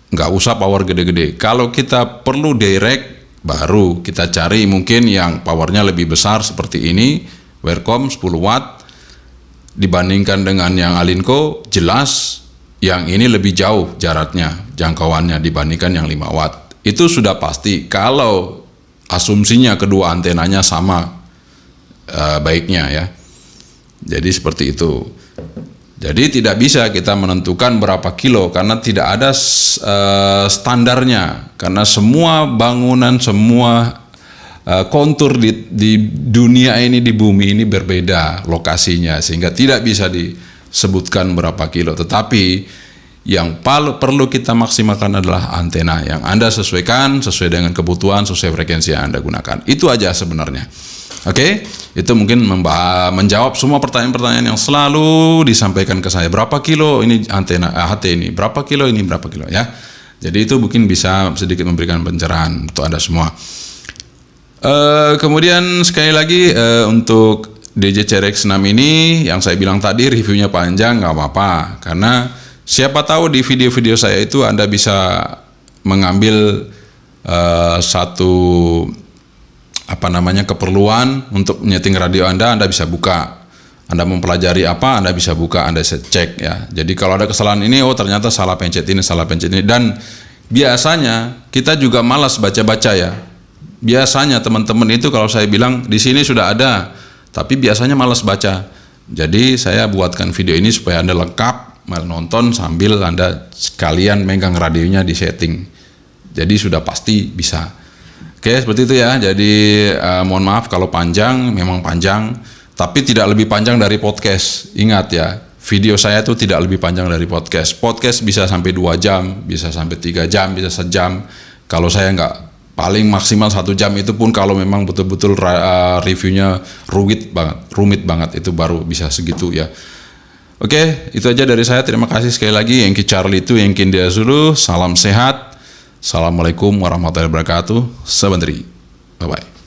A: nggak usah power gede-gede. Kalau kita perlu direct, baru kita cari mungkin yang powernya lebih besar seperti ini, Wirecom 10 watt. Dibandingkan dengan yang Alinco, jelas yang ini lebih jauh jaraknya, jangkauannya dibandingkan yang 5 watt. Itu sudah pasti kalau asumsinya kedua antenanya sama baiknya ya. Jadi seperti itu. Jadi tidak bisa kita menentukan berapa kilo karena tidak ada standarnya. Karena semua bangunan, semua kontur di dunia ini, di bumi ini berbeda lokasinya, sehingga tidak bisa disebutkan berapa kilo. Tetapi yang perlu kita maksimalkan adalah antena yang Anda sesuaikan sesuai dengan kebutuhan, sesuai frekuensi yang Anda gunakan. Itu aja sebenarnya. Oke, itu mungkin menjawab semua pertanyaan-pertanyaan yang selalu disampaikan ke saya. Berapa kilo ini antena HT ini? Berapa kilo ini? Berapa kilo ya? Jadi itu mungkin bisa sedikit memberikan pencerahan untuk Anda semua. Kemudian sekali lagi untuk DJ CRX6 ini yang saya bilang tadi reviewnya panjang nggak apa-apa, karena siapa tahu di video-video saya itu Anda bisa mengambil satu keperluan untuk menyeting radio Anda bisa buka. Anda mempelajari apa, Anda bisa buka, Anda cek ya. Jadi kalau ada kesalahan ini, oh ternyata salah pencet ini, salah pencet ini. Dan biasanya kita juga malas baca-baca ya. Biasanya teman-teman itu kalau saya bilang di sini sudah ada, tapi biasanya malas baca. Jadi saya buatkan video ini supaya Anda lengkap menonton sambil Anda sekalian megang radionya di setting. Jadi sudah pasti bisa. Oke, seperti itu ya. Jadi mohon maaf kalau panjang, memang panjang, tapi tidak lebih panjang dari podcast. Ingat ya, video saya itu tidak lebih panjang dari podcast. Podcast bisa sampai 2 jam, bisa sampai 3 jam, bisa sejam. Kalau saya nggak, paling maksimal 1 jam, itu pun kalau memang betul-betul reviewnya rumit banget itu baru bisa segitu ya. Oke, itu aja dari saya. Terima kasih sekali lagi. Yankee Charlie itu Yankee India Zulu. Salam sehat. Assalamualaikum warahmatullahi wabarakatuh. Sebentri. Bye-bye.